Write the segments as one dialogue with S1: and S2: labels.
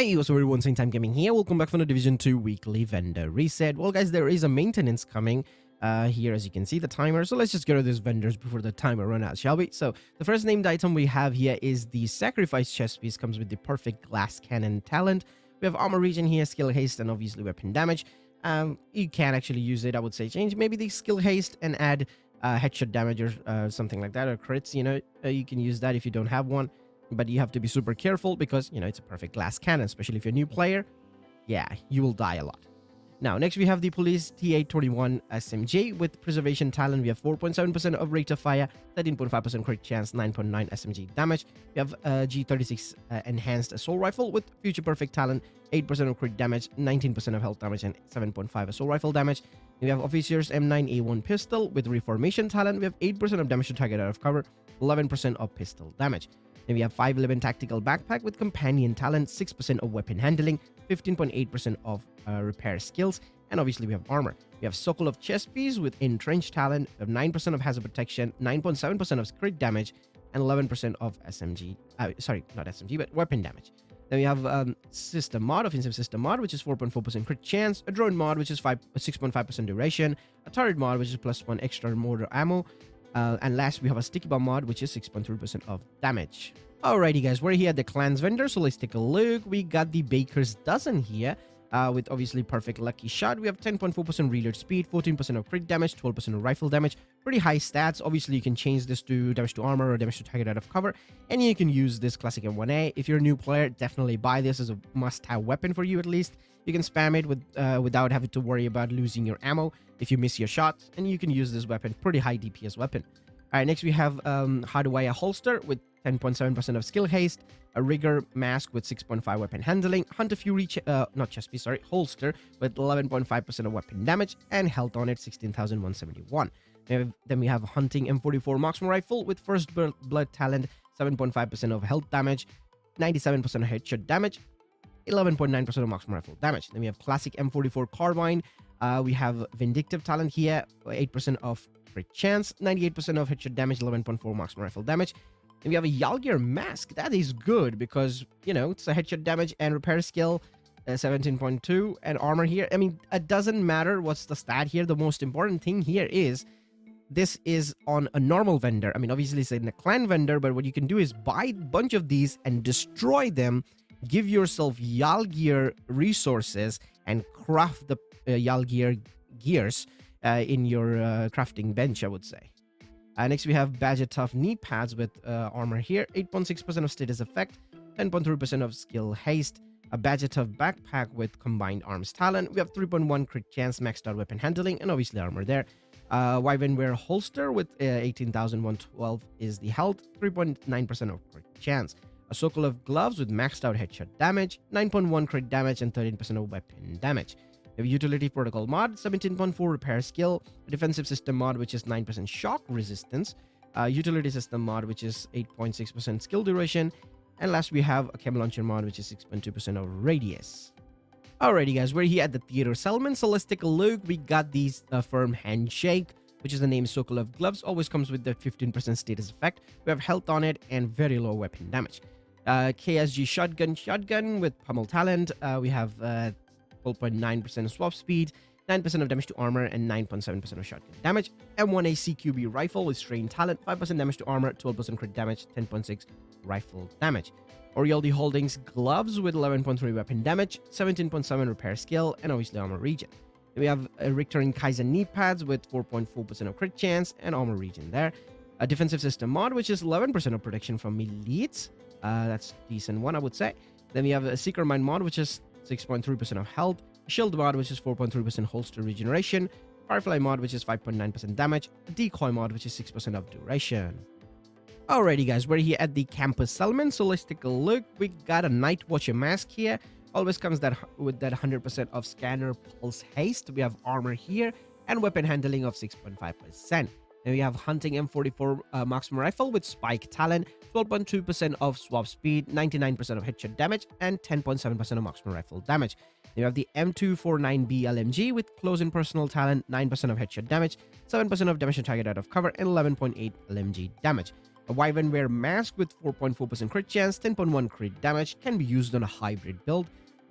S1: Hey, what's up everyone, Same Time Gaming here. Welcome back from the Division 2 weekly vendor reset. Well guys, there is a maintenance coming here, as you can see, the timer. So let's just go to these vendors before the timer run out, shall we? So the first named item we have here is the Sacrifice chest piece. Comes with the perfect glass cannon talent. We have armor regen here, skill haste, and obviously weapon damage. You can actually use it, I would say change maybe the skill haste and add headshot damage or something like that, or crits. You can use that if you don't have one. But you have to be super careful because, it's a perfect glass cannon, especially if you're a new player. Yeah, you will die a lot. Now, next we have the Police TU14 SMG with Preservation Talent. We have 4.7% of rate of fire, 13.5% crit chance, 9.9 SMG damage. We have G36 Enhanced Assault Rifle with Future Perfect Talent, 8% of crit damage, 19% of health damage, and 7.5 Assault Rifle damage. We have Officer's M9A1 Pistol with Reformation Talent. We have 8% of damage to target out of cover, 11% of pistol damage. Then we have 511 Tactical Backpack with Companion Talent, 6% of weapon handling, 15.8% of repair skills, and obviously we have armor. We have Circle of Chest Piece with Entrenched Talent, we have 9% of hazard protection, 9.7% of crit damage, and 11% of SMG. Sorry, not SMG, but weapon damage. Then we have System Mod, Offensive System Mod, which is 4.4% crit chance, a Drone Mod, which is 6.5% duration, a Turret Mod, which is +1 extra mortar ammo, and last, we have a Sticky Bomb mod, which is 6.3% of damage. Alrighty, guys, we're here at the Clans vendor, so let's take a look. We got the Baker's Dozen here, with obviously Perfect Lucky Shot. We have 10.4% reload speed, 14% of crit damage, 12% of rifle damage. Pretty high stats. Obviously, you can change this to damage to armor or damage to target out of cover, and you can use this classic M1A. If you're a new player, definitely buy this as a must-have weapon for you at least. You can spam it without having to worry about losing your ammo if you miss your shots, and you can use this weapon, pretty high DPS weapon. All right, next we have Hardwire Holster with 10.7% of skill haste, a Rigger Mask with 6.5 weapon handling, Hunter Fury holster with 11.5% of weapon damage, and health on it 16,171. Then we have Hunting M44 Marksman Rifle with First Blood Talent, 7.5% of health damage, 97% of headshot damage, 11.9% of Marksman Rifle damage. Then we have Classic M44 Carbine. We have Vindictive Talent here, 8% of crit chance, 98% of headshot damage, 11.4 Marksman Rifle damage. And we have a Yalgir Mask. That is good because, it's a headshot damage and repair skill, 17.2, and armor here. I mean, it doesn't matter what's the stat here. The most important thing here is this is on a normal vendor. I mean, obviously it's in a clan vendor, but what you can do is buy a bunch of these and destroy them. Give yourself Yalgir resources and craft the Yalgir gears in your crafting bench, I would say. Next, we have Badger Tough knee pads with armor here, 8.6% of status effect, 10.3% of skill haste, a Badger Tough backpack with combined arms talent. We have 3.1 crit chance, maxed out weapon handling, and obviously armor there. Wyvernware holster with 18,112 is the health, 3.9% of crit chance. A Circle of Gloves with maxed out headshot damage, 9.1 crit damage, and 13% of weapon damage. We have Utility Protocol mod, 17.4 repair skill, a Defensive System mod, which is 9% shock resistance, Utility System mod, which is 8.6% skill duration, and last we have a Chem Launcher mod, which is 6.2% of radius. Alrighty, guys, we're here at the Theater Settlement, so let's take a look. We got these Firm Handshake, which is the name Circle of Gloves, always comes with the 15% status effect. We have health on it and very low weapon damage. KSG Shotgun with Pummel Talent. We have 12.9% swap speed, 9% of damage to armor, and 9.7% of shotgun damage. M1A CQB Rifle with Strain Talent, 5% damage to armor, 12% crit damage, 10.6 rifle damage. Orioldi Holdings Gloves with 11.3 weapon damage, 17.7 repair skill, and obviously armor regen. Then we have Richter and Kaizen knee pads with 4.4% of crit chance and armor regen there. A Defensive System mod, which is 11% of protection from elites. That's a decent one, I would say. Then we have a Seeker Mind mod, which is 6.3% of health, Shield mod, which is 4.3% holster regeneration, Firefly mod, which is 5.9% damage, Decoy mod, which is 6% of duration. Alrighty, guys, we're here at the Campus Settlement, so let's take a look. We got a Night Watcher mask here. Always comes with that 100% of scanner pulse haste. We have armor here and weapon handling of 6.5%. Then we have Hunting M44 Marksman Rifle with Spike Talent, 12.2% of swap speed, 99% of headshot damage, and 10.7% of Marksman Rifle damage. Then we have the M249B LMG with Close-in Personal Talent, 9% of headshot damage, 7% of damage to target out of cover, and 11.8 LMG damage. A Wyvern mask with 4.4% crit chance, 10.1 crit damage, can be used on a hybrid build.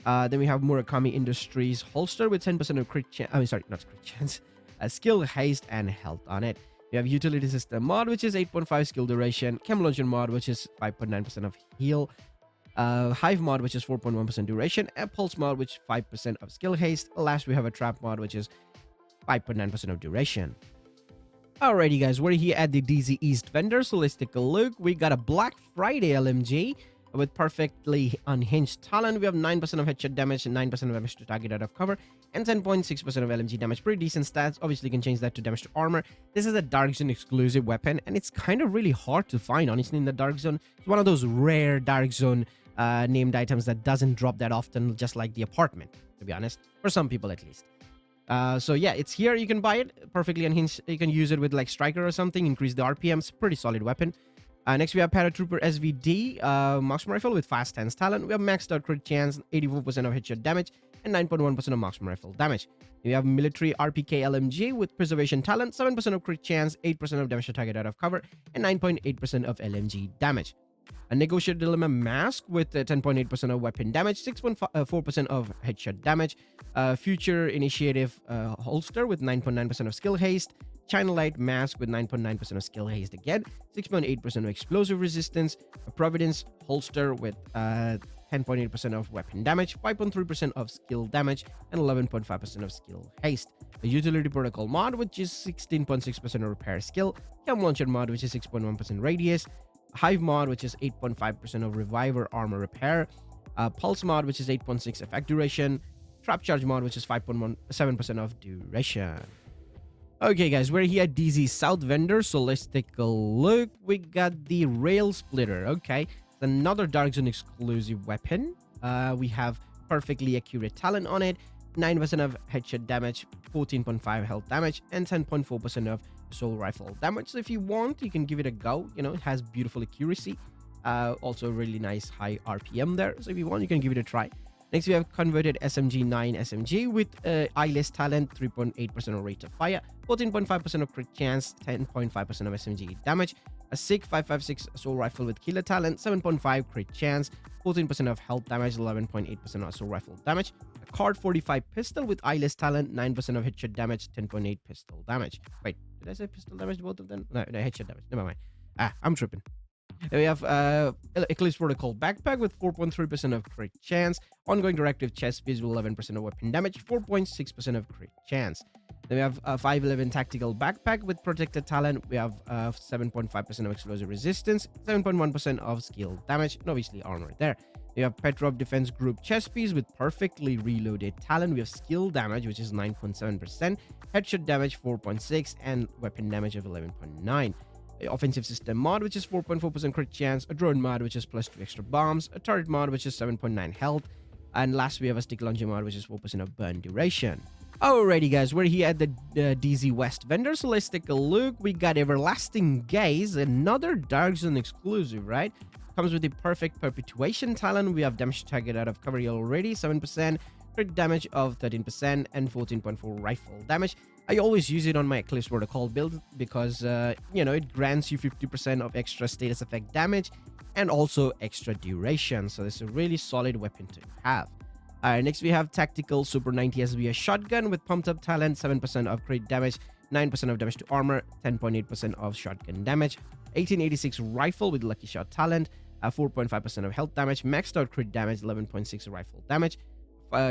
S1: Then we have Murakami Industries holster with 10% of crit chance. I mean, sorry, not crit chance. Skill, haste, and health on it. We have Utility System mod, which is 8.5 skill duration. Chem Launcher mod, which is 5.9% of heal. Hive mod, which is 4.1% duration. And Pulse mod, which is 5% of skill haste. Last, we have a Trap mod, which is 5.9% of duration. Alrighty, guys, we're here at the DZ East vendor, so let's take a look. We got a Black Friday LMG with perfectly unhinged talent. We have 9% of headshot damage and 9% of damage to target out of cover, and 10.6% of LMG damage. Pretty decent stats. Obviously, you can change that to damage to armor. This is a Dark Zone exclusive weapon, and it's kind of really hard to find, honestly, in the Dark Zone. It's one of those rare Dark Zone named items that doesn't drop that often, just like the apartment, to be honest, for some people at least. So yeah, it's here. You can buy it perfectly unhinged. You can use it with like Striker or something, increase the RPMs. Pretty solid weapon. Next, we have Paratrooper SVD marksman rifle with fast stance talent. We have maxed out crit chance, 84% of headshot damage, and 9.1% of marksman rifle damage. We have military RPK LMG with preservation talent, 7% of crit chance, 8% of damage to target out of cover, and 9.8% of LMG damage. A Negotiator Dilemma mask with 10.8% of weapon damage, 6.4% of headshot damage. Future Initiative holster with 9.9% of skill haste. China Light mask with 9.9% of skill haste again, 6.8% of explosive resistance. A Providence holster with 10.8% of weapon damage, 5.3% of skill damage, and 11.5% of skill haste. A Utility Protocol mod, which is 16.6% of repair skill. Chem Launcher mod, which is 6.1% radius. Hive mod, which is 8.5% of reviver armor repair. Pulse mod, which is 8.6 effect duration. Trap charge mod, which is 5.7% of duration. Okay, guys, we're here at DZ South vendor, so let's take a look. We got the Rail Splitter. Okay, it's another Dark Zone exclusive weapon. We have perfectly accurate talent on it, 9% of headshot damage, 14.5 health damage, and 10.4% of assault rifle damage. So if you want, you can give it a go. You know, it has beautiful accuracy. Also really nice high RPM there. So if you want, you can give it a try. Next, we have converted SMG-9 SMG with eyeless talent, 3.8% of rate of fire, 14.5% of crit chance, 10.5% of SMG damage. A SIG 5.56 assault rifle with killer talent, 7.5 crit chance, 14% of health damage, 11.8% of assault rifle damage. A Card 45 pistol with eyeless talent, 9% of headshot damage, 10.8 pistol damage. Wait, did I say pistol damage to both of them? No, headshot damage. Never mind. I'm tripping. Then we have Eclipse Protocol backpack with 4.3% of crit chance. Ongoing directive chest piece with 11% of weapon damage, 4.6% of crit chance. Then we have a 511 tactical backpack with protected talent. We have 7.5% of explosive resistance, 7.1% of skill damage, and obviously armor there. We have Petrov Defense Group chest piece with perfectly reloaded talent. We have skill damage, which is 9.7%, headshot damage 4.6, and weapon damage of 11.9. Offensive System mod, which is 4.4% crit chance, a Drone mod, which is +2 extra bombs, a Turret mod, which is 7.9 health, and last we have a Stick Launcher mod, which is 4% of burn duration. Alrighty, guys, we're here at the DZ West vendor, so let's take a look. We got Everlasting Gaze, another Dark Zone exclusive, right? Comes with the perfect perpetuation talent. We have damage to target out of cover already, 7%, crit damage of 13%, and 14.4 rifle damage. I always use it on my Eclipse Protocol build because, you know, it grants you 50% of extra status effect damage and also extra duration. So it's a really solid weapon to have. Next, we have Tactical Super 90 SBS Shotgun with pumped up talent, 7% of crit damage, 9% of damage to armor, 10.8% of shotgun damage. 1886 Rifle with Lucky Shot talent, 4.5% of health damage, maxed out crit damage, 11.6 rifle damage.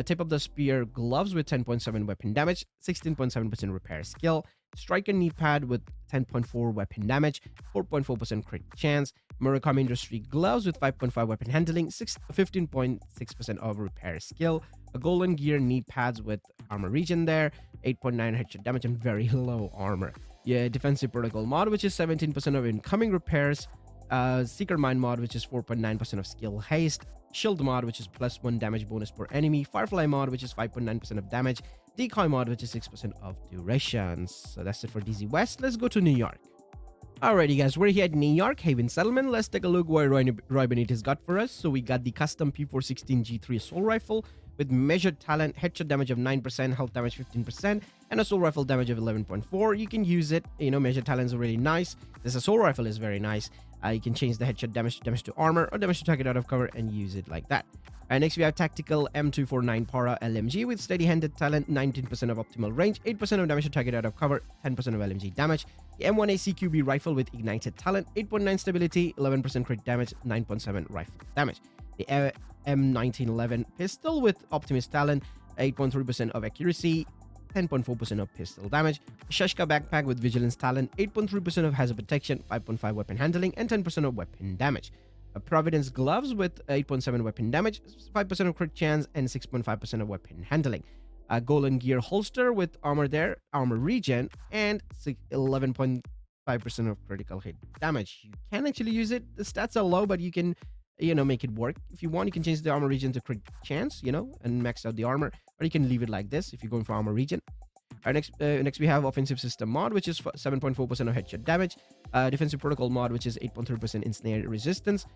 S1: Tip of the Spear Gloves with 10.7 weapon damage, 16.7% repair skill. Striker Knee Pad with 10.4 weapon damage, 4.4% crit chance. Murakami Industry Gloves with 5.5 weapon handling, 15.6% of repair skill. A Golden Gear Knee Pads with armor regen there, 8.9 headshot damage and very low armor. Yeah, Defensive Protocol mod, which is 17% of incoming repairs. Seeker Mine mod, which is 4.9% of skill haste. Shield mod, which is +1 damage bonus per enemy. Firefly mod, which is 5.9% of damage. Decoy mod, which is 6% of duration. So that's it for DZ West. Let's go to New York. Alrighty, guys, we're here at New York Haven Settlement. Let's take a look what Roy Benitez got for us. So we got the custom P416 G3 assault rifle with measured talent, headshot damage of 9%, health damage 15%, and assault rifle damage of 11.4. You can use it, you know, measured talents are really nice. This assault rifle is very nice. You can change the headshot damage to armor or damage to target out of cover and use it like that. Next, we have Tactical M249 Para LMG with steady-handed talent, 19% of optimal range, 8% of damage to target out of cover, 10% of LMG damage. The M1A CQB rifle with ignited talent, 8.9 stability, 11% crit damage, 9.7 rifle damage. The M1911 pistol with optimist talent, 8.3% of accuracy, 10.4% of pistol damage. Shashka backpack with vigilance talent, 8.3% of hazard protection, 5.5 weapon handling, and 10% of weapon damage. Providence gloves with 8.7 weapon damage, 5% of crit chance, and 6.5% of weapon handling. Golden gear holster with armor regen, and 11.5% of critical hit damage. You can actually use it. The stats are low, but you can, make it work. If you want, you can change the armor regen to crit chance, and max out the armor, or you can leave it like this if you're going for armor regen. Next we have offensive system mod, which is 7.4% of headshot damage. Defensive protocol mod, which is 8.3% ensnare resistance.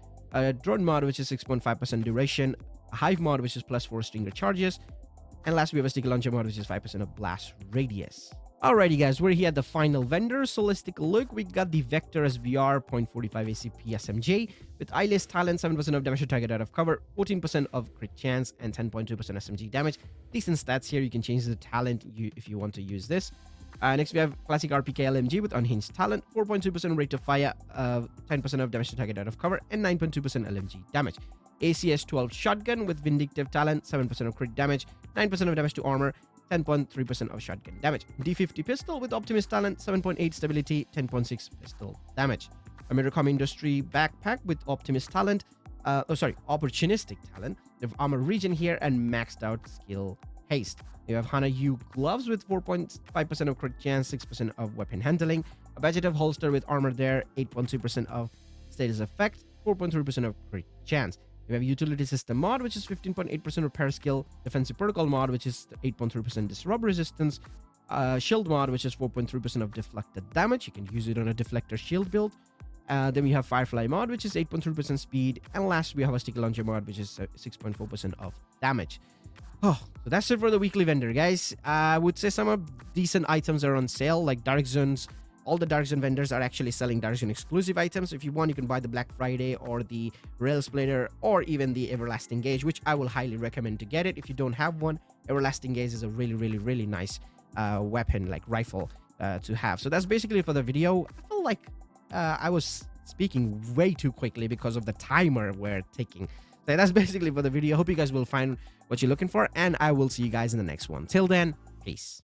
S1: Drone mod, which is 6.5% duration. Hive mod, which is +4 stinger charges. And last, we have a sticky launcher mod, which is 5% of blast radius. Alrighty, guys, we're here at the final vendor, so let's take a look. We got the Vector SVR .45 ACP SMG with eyeless talent, 7% of damage to target out of cover, 14% of crit chance, and 10.2% SMG damage. Decent stats here. You can change the talent if you want to use this. Next, we have classic RPK LMG with unhinged talent, 4.2% rate of fire, 10% of damage to target out of cover, and 9.2% LMG damage. ACS-12 shotgun with vindictive talent, 7% of crit damage, 9% of damage to armor, 10.3% of shotgun damage. D50 pistol with optimist talent, 7.8 stability, 10.6 pistol damage. Americom Industry backpack with optimist talent, opportunistic talent. We have armor regen here and maxed out skill haste. You have Hana U gloves with 4.5% of crit chance, 6% of weapon handling. A vegetative holster with armor there, 8.2% of status effect, 4.3% of crit chance. We have utility system mod, which is 15.8% repair skill. Defensive protocol mod, which is 8.3% disrupt resistance. Shield mod, which is 4.3% of deflected damage. You can use it on a deflector shield build. Then we have Firefly mod, which is 8.3% speed. And last, we have a sticky launcher mod, which is 6.4% of damage. Oh, so that's it for the weekly vendor, guys. I would say some of decent items are on sale, like Dark Zones. All the Dark Zone vendors are actually selling Dark Zone exclusive items. If you want, you can buy the Black Friday or the Rail Splitter or even the Everlasting Gauge, which I will highly recommend to get it. If you don't have one, Everlasting Gauge is a really, really, really nice weapon, like rifle to have. So that's basically for the video. I feel like I was speaking way too quickly because of the timer we're taking. So that's basically for the video. Hope you guys will find what you're looking for, and I will see you guys in the next one. Till then, peace.